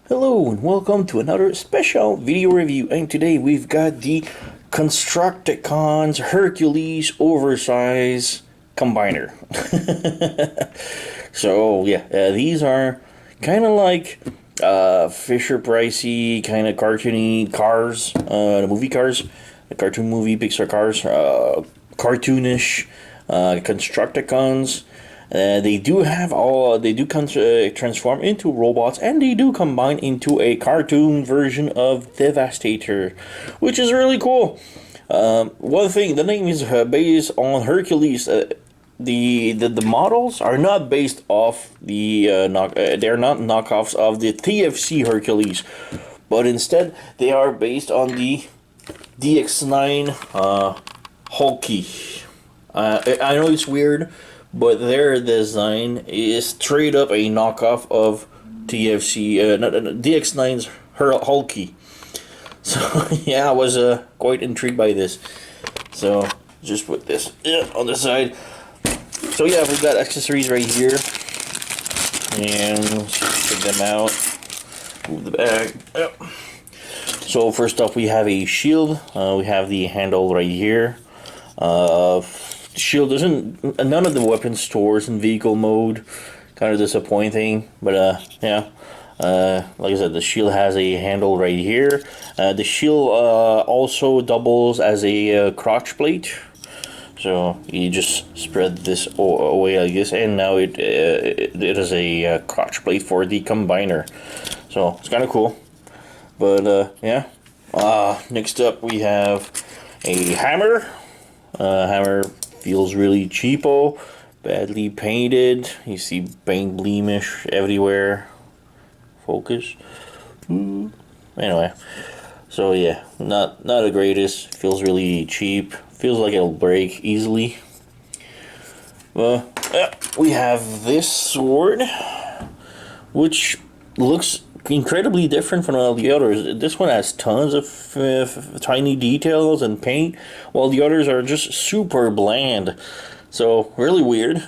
Hello and welcome to another special video review, and today we've got the Constructicons Hercules oversize combiner. So yeah, these are kind of like Fisher Pricey kind of cartoony cars, the movie cars, the cartoon movie Pixar cars, cartoonish Constructicons. They do transform into robots, and they do combine into a cartoon version of Devastator, which is really cool. One thing, the name is based on Hercules. The models are not based off they're not knockoffs of the TFC Hercules, but instead they are based on the DX9 Hulky. I know it's weird, but their design is straight up a knockoff of TFC, DX9's Hulky. So yeah, I was quite intrigued by this. So just put this on the side. So yeah, we've got accessories right here, and take them out. Move the bag. Yep. So first off, we have a shield. We have the handle right here. Shield doesn't. None of the weapon stores in vehicle mode. Kind of disappointing, but yeah. Like I said, the shield has a handle right here. The shield also doubles as a crotch plate. So you just spread this away like this, and now it is a crotch plate for the combiner. So it's kind of cool. But yeah. Next up we have a hammer. Hammer feels really cheapo, badly painted. You see paint bleemish everywhere. Focus. Anyway, so yeah, not the greatest. Feels really cheap. Feels like it'll break easily. Well, we have this sword, which looks incredibly different from all the others. This one has tons of tiny details and paint, while the others are just super bland. So really weird.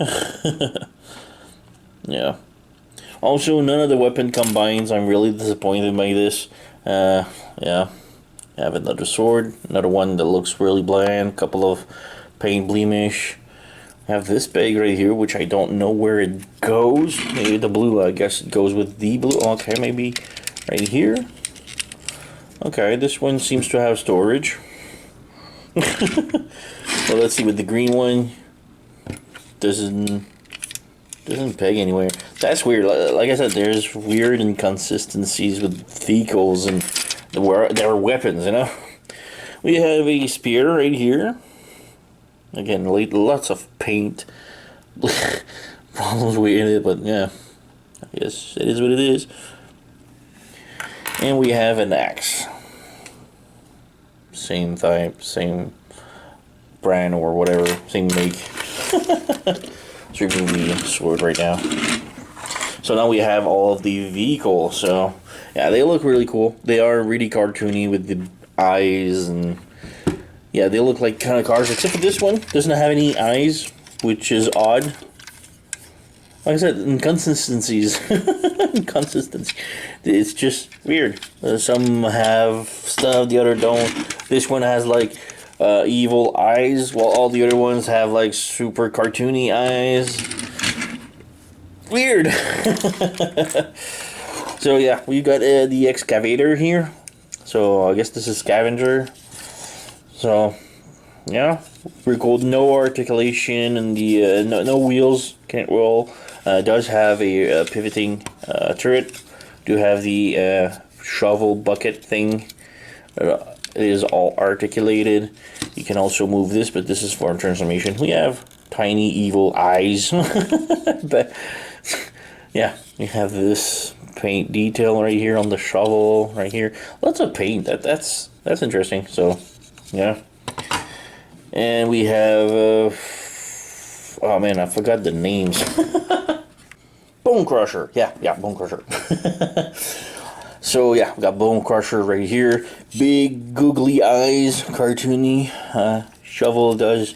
Yeah. Also, none of the weapon combines. I'm really disappointed by this. Yeah. I have another sword, another one that looks really bland, couple of paint bleemish. I have this bag right here, which I don't know where it goes. Maybe the blue, I guess it goes with the blue. Okay, maybe right here. Okay, this one seems to have storage. Well, let's see, with the green one, doesn't peg anywhere. That's weird. Like I said, there's weird inconsistencies with vehicles and their weapons, you know. We have a spear right here. Again, lots of paint problems with it, but yeah, I guess it is what it is. And we have an axe. Same type, same brand or whatever, same make. Let's remove the sword right now. So now we have all of the vehicles. So yeah, they look really cool. They are really cartoony with the eyes, and yeah, they look like kind of cars, except for this one doesn't have any eyes, which is odd. Like I said, inconsistencies. Inconsistency. It's just weird. Some have stuff, the other don't. This one has like evil eyes, while all the other ones have like super cartoony eyes. Weird. So yeah, we got the excavator here. So I guess this is scavenger. So yeah, we're cool. No articulation, and the no wheels, can't roll. Does have a pivoting turret. Do have the shovel bucket thing. It is all articulated. You can also move this, but this is for transformation. We have tiny evil eyes. But yeah, we have this paint detail right here on the shovel right here. Lots of paint. That's interesting. So yeah. And we have oh man, I forgot the names. Bone Crusher. Yeah, Bone Crusher. So yeah, we got Bone Crusher right here. Big googly eyes, cartoony. Shovel does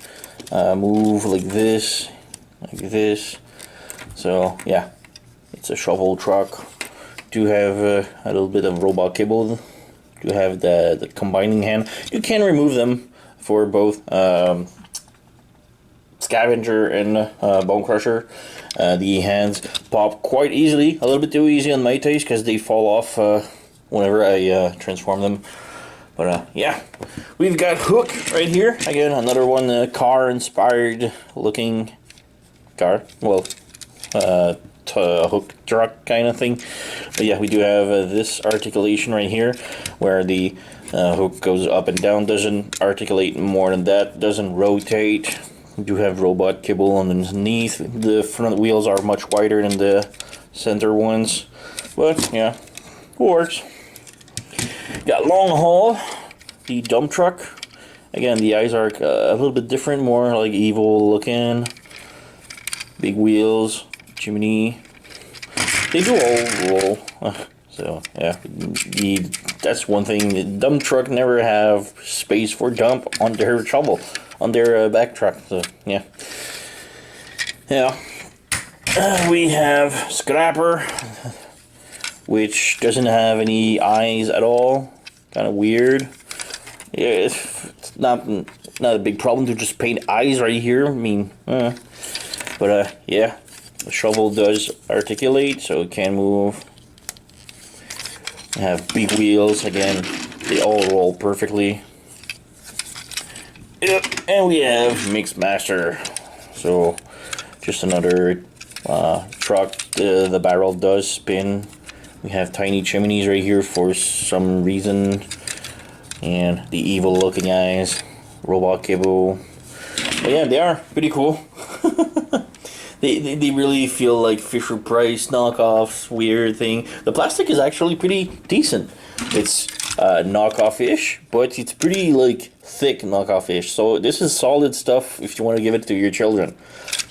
move like this. So yeah, it's a shovel truck. do have a little bit of robot kibble. You have the combining hand. You can remove them for both Scavenger and Bone Crusher. The hands pop quite easily, a little bit too easy on my taste because they fall off whenever I transform them. But yeah, we've got Hook right here. Again, another one car-inspired looking car. Well, hook truck kind of thing. But yeah, we do have this articulation right here where the hook goes up and down, doesn't articulate more than that, doesn't rotate. We do have robot kibble underneath. The front wheels are much wider than the center ones, but yeah, works. Got long haul, the dump truck. Again, the eyes are a little bit different, more like evil looking. Big wheels, chimney. They do all roll. So yeah, that's one thing. The dump truck never have space for dump on their shovel, on their back truck. So yeah, we have Scrapper, which doesn't have any eyes at all. Kind of weird. Yeah, it's not a big problem to just paint eyes right here. I mean, but yeah, the shovel does articulate, so it can move. Have big wheels again. They all roll perfectly. Yep, and we have Mixmaster. So just another truck. The barrel does spin. We have tiny chimneys right here for some reason, and the evil looking eyes, robot kibble. But yeah, they are pretty cool. They really feel like Fisher Price knockoffs, weird thing. The plastic is actually pretty decent. It's knockoff-ish, but it's pretty like thick knockoff-ish. So this is solid stuff if you want to give it to your children.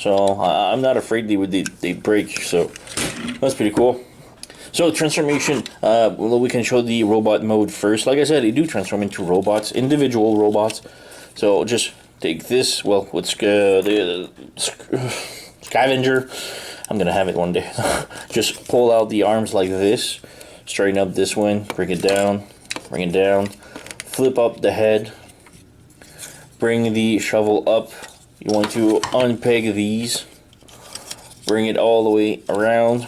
So I'm not afraid they break. So that's pretty cool. So transformation, well, we can show the robot mode first. Like I said, they do transform into robots, individual robots. So just take this, well, what's the Scavenger. I'm gonna have it one day. Just pull out the arms like this, straighten up this one, bring it down, flip up the head, bring the shovel up. You want to unpeg these, bring it all the way around.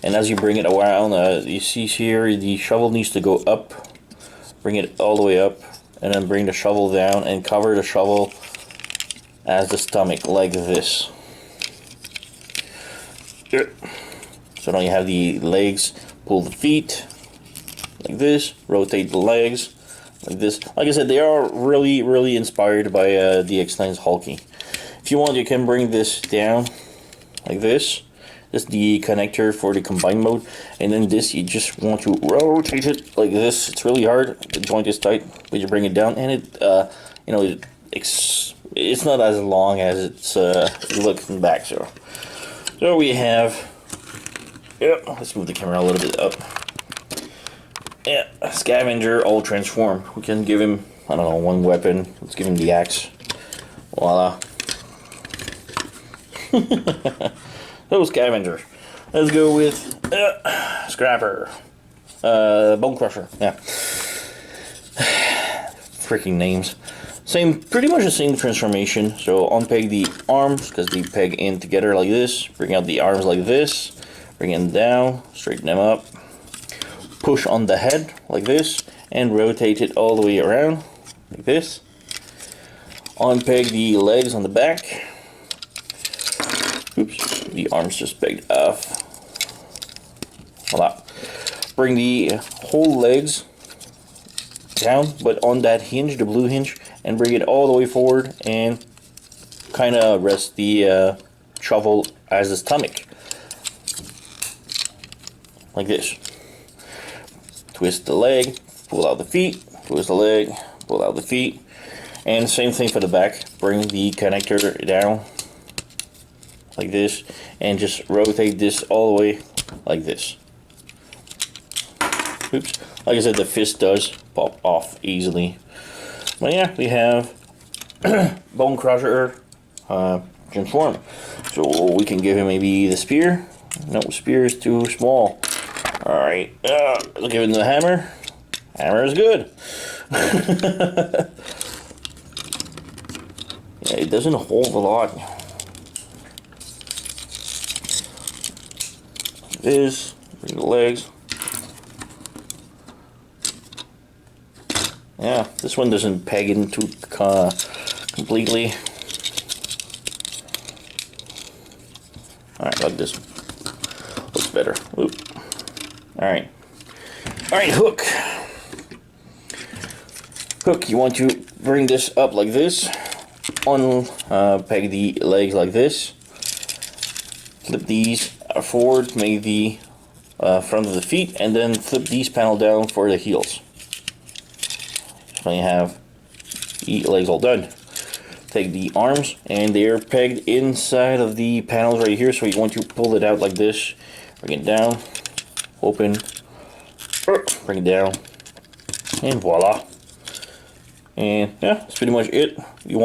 And as you bring it around, you see here the shovel needs to go up. Bring it all the way up, and then bring the shovel down and cover the shovel as the stomach, like this. So now you have the legs, pull the feet, like this, rotate the legs, like this. Like I said, they are really, really inspired by the X9's Hulky. If you want, you can bring this down, like this. This is the connector for the combined mode, and then this you just want to rotate it like this. It's really hard. The joint is tight, but you bring it down, and it, you know, it's not as long as it's looking back. So we have. Yep. Let's move the camera a little bit up. Yeah, Scavenger all transform. We can give him, I don't know, one weapon. Let's give him the axe. Voila. Those Scavenger. Let's go with Scrapper. Bone Crusher. Yeah. Freaking names. Pretty much the same transformation. So unpeg the arms because they peg in together like this. Bring out the arms like this. Bring them down. Straighten them up. Push on the head like this. And rotate it all the way around like this. Unpeg the legs on the back. Oops, the arms just pegged off. Voila. Bring the whole legs down, but on that hinge, the blue hinge, and bring it all the way forward and kind of rest the shovel as the stomach. Like this. Twist the leg, pull out the feet, twist the leg, pull out the feet. And same thing for the back. Bring the connector down like this and just rotate this all the way like this. Oops. Like I said, the fist does pop off easily. But yeah, we have Bone Crusher transform. So we can give him maybe the spear. No, spear is too small. Alright, let's give it the hammer. Hammer is good. Yeah, it doesn't hold a lot. This, bring the legs. Yeah, this one doesn't peg into completely. Alright, like this. Looks better. Oop. Alright. Alright, hook. Hook, you want to bring this up like this. Peg the legs like this. Flip these forward, make the front of the feet, and then flip these panel down for the heels. So you have the legs all done. Take the arms, and they're pegged inside of the panels right here, so you want to pull it out like this, bring it down, open, bring it down, and voila. And yeah, that's pretty much it. You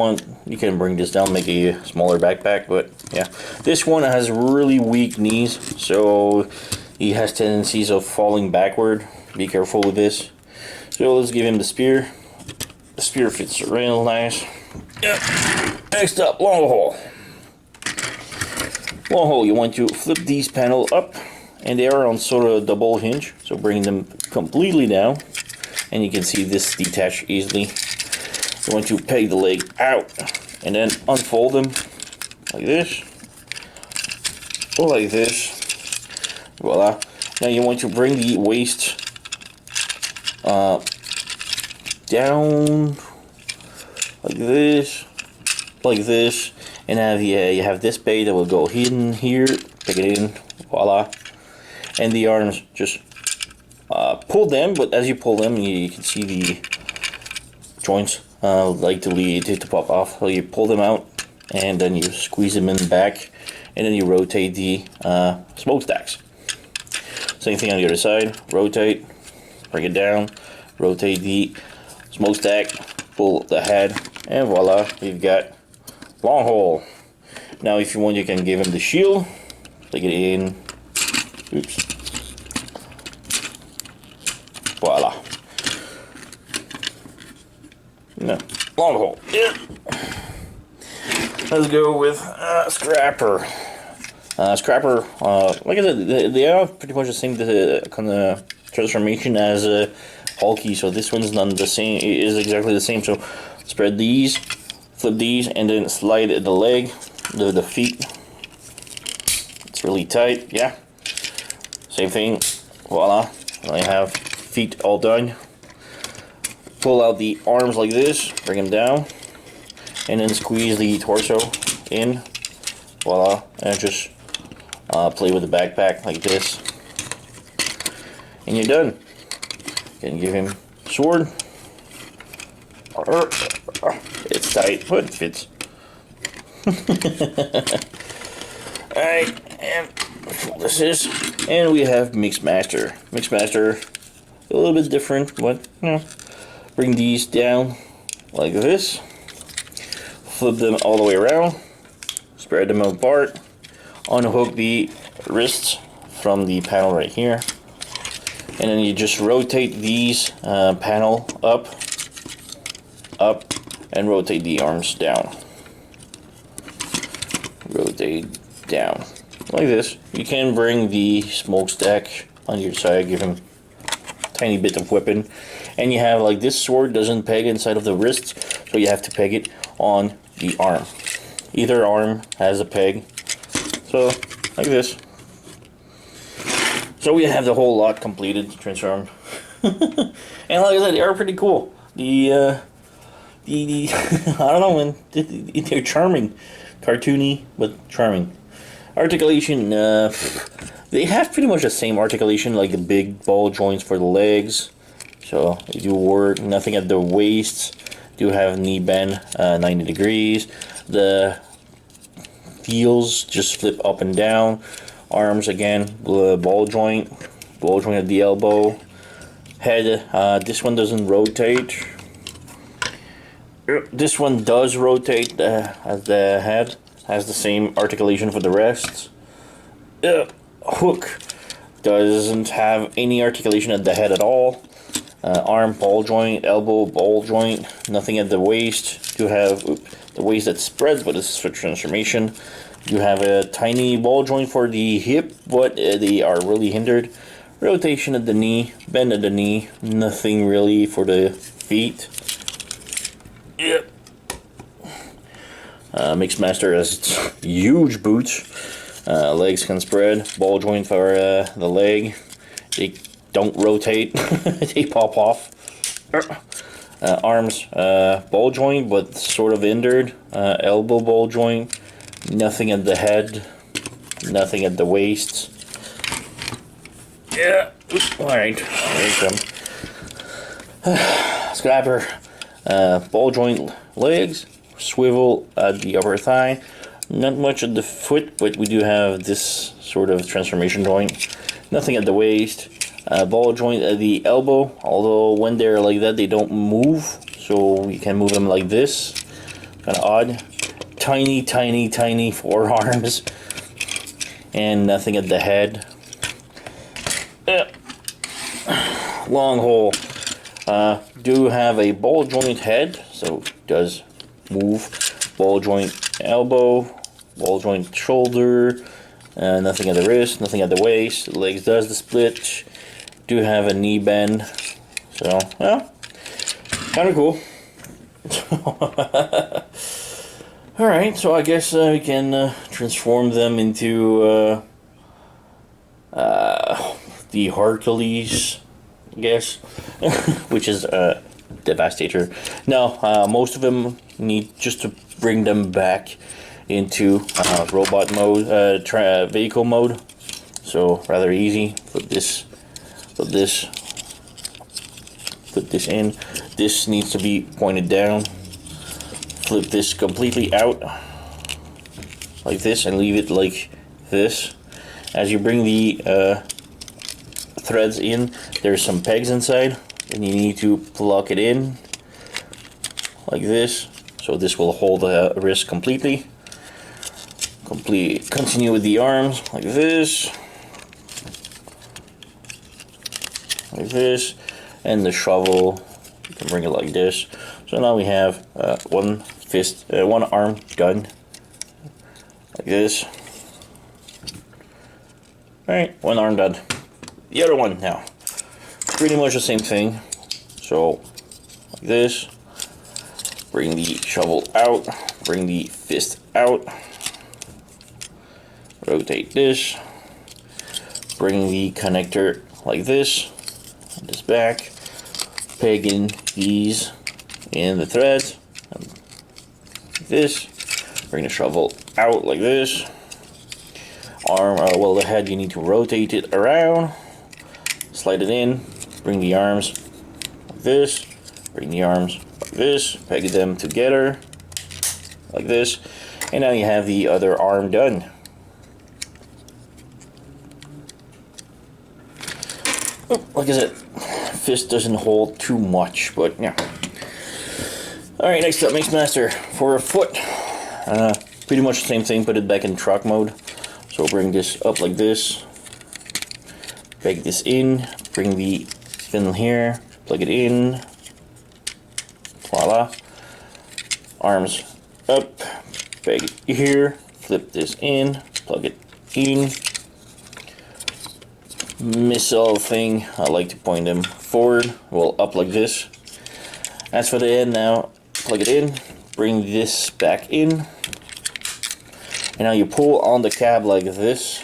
can bring this down, make a smaller backpack, but yeah. This one has really weak knees, so he has tendencies of falling backward. Be careful with this. So let's give him the spear. The spear fits real nice. Yep. Next up, long hole. Long hole, you want to flip these panels up, and they are on sort of a double hinge, so bring them completely down, and you can see this detach easily. You want to peg the leg out, and then unfold them like this, or like this. Voila. Now you want to bring the waist down like this, and have you have this bay that will go hidden here. Pick it in, voila. And the arms, just pull them, but as you pull them, you can see the joints like to pop off. So you pull them out, and then you squeeze them in the back, and then you rotate the smokestacks. Same thing on the other side. Rotate, bring it down, rotate the smokestack, pull the head, and voila, you've got long hole. Now if you want, you can give him the shield, plug it in, oops, voila. No, long hole. Yeah. Let's go with Scrapper. Scrapper, like I said, they are pretty much the same kind of transformation as Hulky, so this one's not the same. It is exactly the same. So spread these, flip these, and then slide the leg, the feet. It's really tight. Yeah. Same thing. Voila. I have feet all done. Pull out the arms like this, bring them down, and then squeeze the torso in. Voila. And just play with the backpack like this, and you're done. You can give him sword. It's tight, but it fits. Alright, and this is, and we have Mixmaster. Mixmaster, a little bit different, but you know, bring these down like this, flip them all the way around, spread them apart, unhook the wrists from the panel right here, and then you just rotate these panel up, and rotate the arms down. Rotate down like this. You can bring the smokestack on your side, give him a tiny bit of weapon, and you have like this sword doesn't peg inside of the wrist, so you have to peg it on the arm. Either arm has a peg, so like this. So we have the whole lot completed, transformed. And like I said, they are pretty cool. The I don't know, man, they're charming. Cartoony, but charming. Articulation, they have pretty much the same articulation, like the big ball joints for the legs. So they do work. Nothing at the waist. Do have knee bend 90 degrees. The heels just flip up and down. Arms again, ball joint at the elbow. Head, this one doesn't rotate. This one does rotate as the head. Has the same articulation for the rest. hook doesn't have any articulation at the head at all. Arm ball joint, elbow ball joint, nothing at the waist. You have the waist that spreads, but this is for transformation. You have a tiny ball joint for the hip, but they are really hindered. Rotation at the knee, bend at the knee, nothing really for the feet. Yep. Mixmaster has huge boots. Legs can spread. Ball joint for the leg. They don't rotate. They pop off. Arms, ball joint, but sort of hindered. Elbow ball joint. Nothing at the head. Nothing at the waist. Yeah. Alright. There you come. Scrapper. Ball joint legs. Swivel at the upper thigh. Not much at the foot, but we do have this sort of transformation joint. Nothing at the waist. Ball joint at the elbow, although when they're like that they don't move, so you can move them like this. Kind of odd. Tiny, tiny, tiny forearms. And nothing at the head. Long hole. Do have a ball joint head, so it does move. Ball joint elbow, ball joint shoulder, nothing at the wrist, nothing at the waist. The legs does the split. Do have a knee bend, so yeah, kind of cool. All right, so I guess we can transform them into the Hercules, I guess, which is Devastator. No, most of them need just to bring them back into robot mode, vehicle mode. So rather easy. Put this in. This needs to be pointed down. Flip this completely out like this and leave it like this. As you bring the threads in, there's some pegs inside, and you need to plug it in like this. So this will hold the wrist completely. Continue with the arms like this, and the shovel. You can bring it like this. So now we have one arm done like this. All right, one arm done. The other one now, pretty much the same thing. So like this. Bring the shovel out. Bring the fist out. Rotate this. Bring the connector like this. This back. Peg in these in the threads. Like this. Bring the shovel out like this. Arm, well, the head, you need to rotate it around. Slide it in. Bring the arms like this. Bring the arms like this. Peg them together like this. And now you have the other arm done. Like I said, fist doesn't hold too much, but yeah. Alright, next up, Mixmaster for a foot. Pretty much the same thing, put it back in truck mode. So bring this up like this. Peg this in. Bring the fin here. Plug it in. Voila. Arms up. Peg it here. Flip this in. Plug it in. Missile thing, I like to point them forward, well, up like this. As for the end now, plug it in, bring this back in, and now you pull on the cab like this,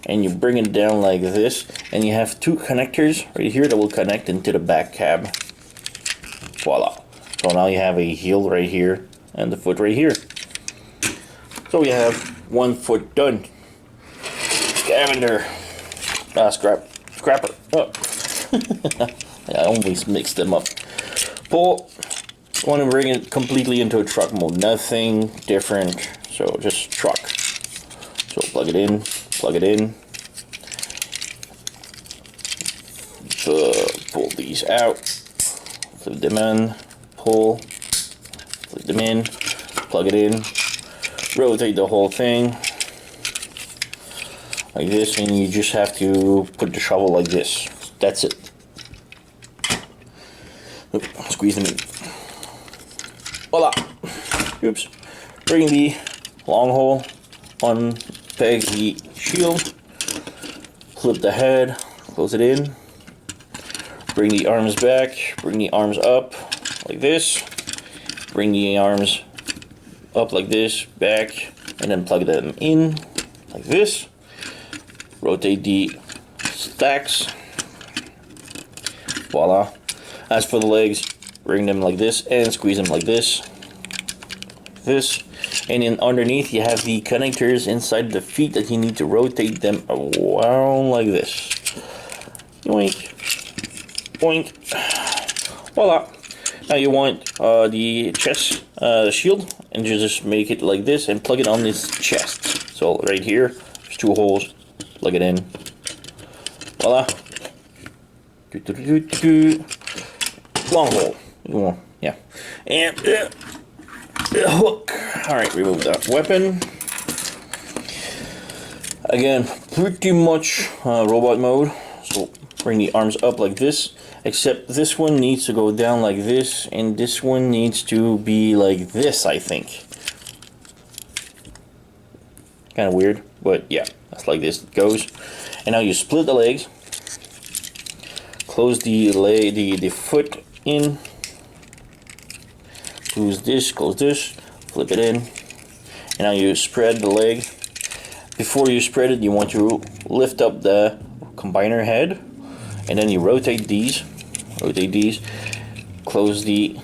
and you bring it down like this, and you have two connectors right here that will connect into the back cab. Voila. So now you have a heel right here, and the foot right here. So we have one foot done. Scavenger. Scrapper. Oh. I always mix them up. Pull. I want to bring it completely into a truck mode. Nothing different. So just truck. So plug it in. Plug it in. Pull these out. Flip them in. Pull. Flip them in. Plug it in. Rotate the whole thing. like this, and you just have to put the shovel like this. That's it. Oop, squeeze them in. Voila! Oops. Bring the long hole, unpeg the shield, flip the head, close it in, bring the arms back, bring the arms up like this, bring the arms up like this, back, and then plug them in like this. Rotate the stacks. Voila. As for the legs, bring them like this and squeeze them like this. This. And then underneath you have the connectors inside the feet that you need to rotate them around like this. Yoink. Boink. Voila. Now you want the chest shield, and you just make it like this and plug it on this chest. So right here, there's 2 holes. Plug it in. Voila. Long hole. Yeah. And hook. Alright, remove that weapon. Again, pretty much robot mode. So bring the arms up like this. Except this one needs to go down like this, and this one needs to be like this, I think. Kind of weird, but yeah, that's like this it goes. And now you split the legs, close the leg, the foot in, close this, flip it in, and now you spread the leg. Before you spread it, you want to lift up the combiner head, and then you rotate these, close the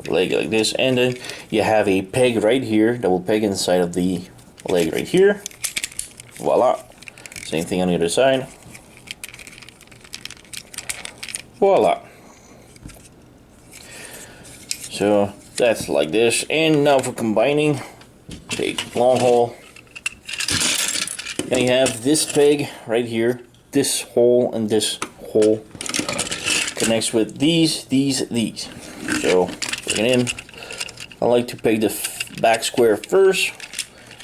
leg like this, and then you have a peg right here that will peg inside of the leg right here. Voila. Same thing on the other side. Voila. So that's like this. And now for combining, take long hole. And you have this peg right here, this hole and this hole connects with these. So bring it in. I like to peg the back square first,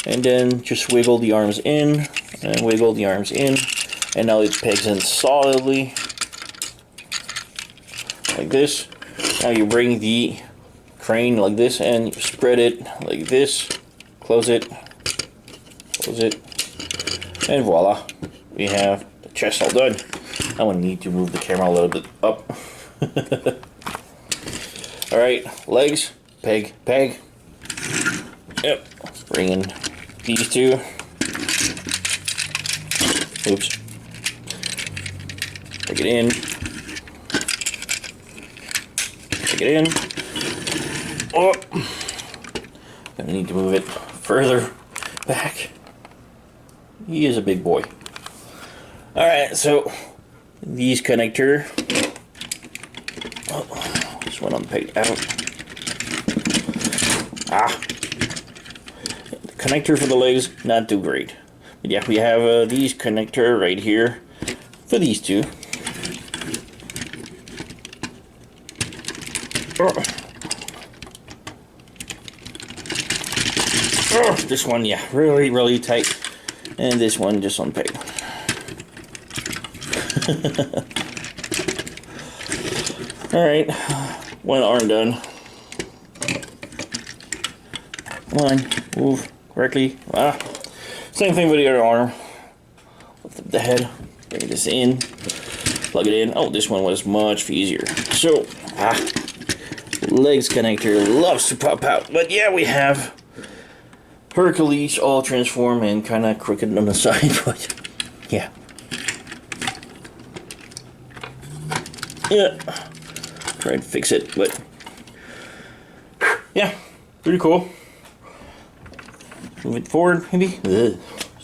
and then just wiggle the arms in, and wiggle the arms in, and now it pegs in solidly like this. Now you bring the crane like this and you spread it like this, close it, and voila, we have the chest all done. I'm gonna need to move the camera a little bit up. Alright, legs, peg. Yep, bring in these 2. Oops. Take it in. Oh, gonna need to move it further back. He is a big boy. Alright, so these connector. Oh, this one unpegged out. The connector for the legs, not too great. But yeah, we have these connector right here for these 2. This one, yeah, really tight, and this one just unpegged. All right, one arm done. Come on, move correctly. Same thing with the other arm. Lift up the head, bring this in, plug it in. Oh, this one was much easier. So, legs connector loves to pop out, but yeah, we have Hercules all transformed and kind of crooked on the side, but yeah. Try and fix it, but yeah, pretty cool. Move it forward, maybe.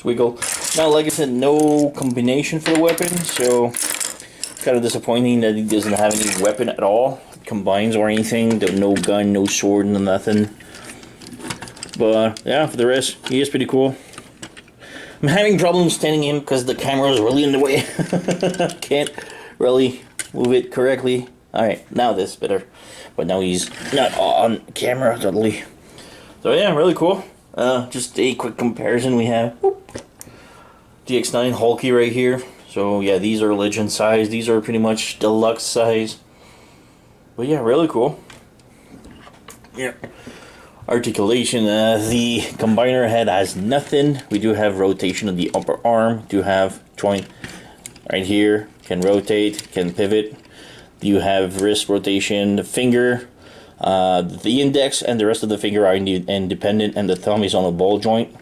Wiggle. Now, like I said, no combination for the weapon, so kind of disappointing that he doesn't have any weapon at all. Combines or anything. No gun, no sword, no nothing. But yeah, for the rest, he is pretty cool. I'm having problems standing in because the camera is really in the way. Can't really move it correctly. Alright, now this is better. But now he's not on camera totally. So yeah, really cool. Just a quick comparison we have. DX9 Hulky right here. So yeah, these are legend size. These are pretty much deluxe size. But yeah, really cool. Yeah. Articulation, the combiner head has nothing. We do have rotation of the upper arm. Do have joint right here. Can rotate, can pivot. You have wrist rotation, the finger, the index and the rest of the finger are independent, and the thumb is on a ball joint.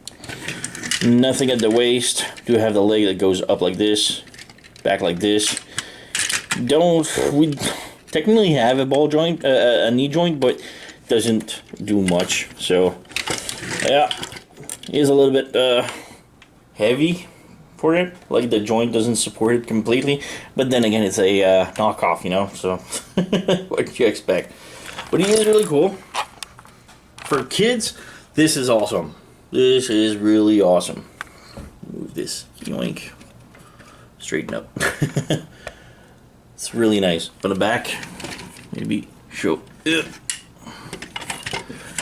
Nothing at the waist. Do have the leg that goes up like this, back like this. We technically have a ball joint, a knee joint, but doesn't do much. So yeah, it is a little bit heavy for it. Like the joint doesn't support it completely, but then again, it's a knockoff, you know. So what do you expect? But it is really cool for kids. This is awesome. This is really awesome. Move this, yoink. Straighten up. It's really nice. On the back, maybe show. A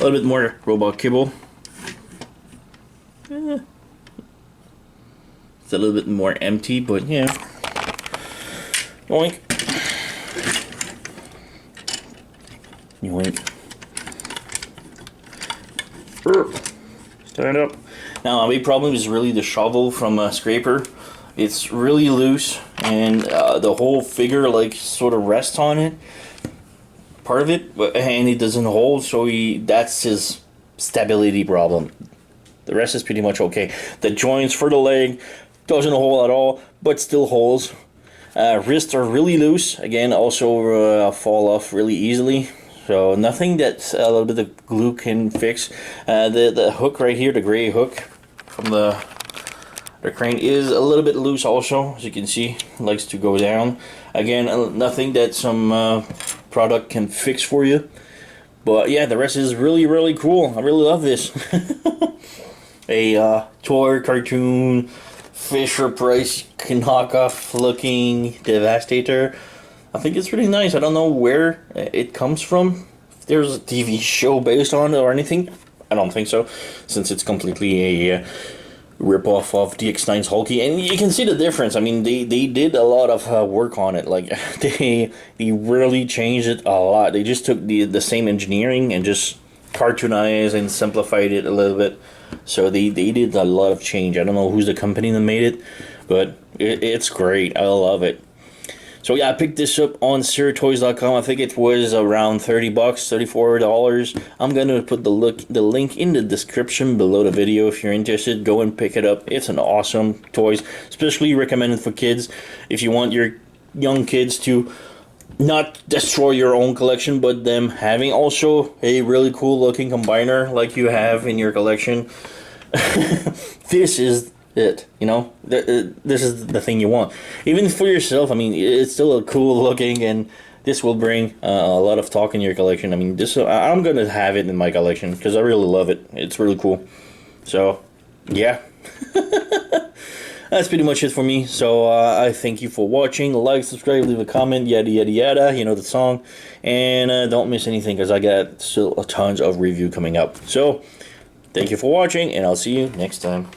little bit more robot kibble. It's a little bit more empty, but yeah. Yoink. Yoink. Stand up. Now, my big problem is really the shovel from a scraper. It's really loose, and the whole figure like sort of rests on it. Part of it, and it doesn't hold, so that's his stability problem. The rest is pretty much okay. The joints for the leg doesn't hold at all, but still holds. Wrists are really loose, again, also fall off really easily. So nothing that a little bit of glue can fix. The hook right here, the gray hook from the crane, is a little bit loose also, as you can see. It likes to go down. Again, nothing that some product can fix for you. But yeah, the rest is really, really cool. I really love this. A toy cartoon Fisher Price knockoff looking Devastator. I think it's really nice. I don't know where it comes from. If there's a TV show based on it or anything. I don't think so, since it's completely a rip-off of DX9's Hulky, and you can see the difference. I mean, they did a lot of work on it. Like they really changed it a lot. They just took the same engineering and just cartoonized and simplified it a little bit. So they did a lot of change. I don't know who's the company that made it, but it's great. I love it. So yeah, I picked this up on SiriToys.com. I think it was around $30, $34. I'm gonna put the link in the description below the video. If you're interested, go and pick it up. It's an awesome toys, especially recommended for kids. If you want your young kids to not destroy your own collection, but them having also a really cool looking combiner like you have in your collection. This is it, you know. This is the thing you want, even for yourself. I mean, it's still a cool looking, and this will bring a lot of talk in your collection. I mean, this I'm gonna have it in my collection because I really love it. It's really cool. So yeah. That's pretty much it for me. So I thank you for watching. Like, subscribe, leave a comment, yada yada yada, you know the song. And don't miss anything, because I got still tons of review coming up. So thank you for watching, and I'll see you next time.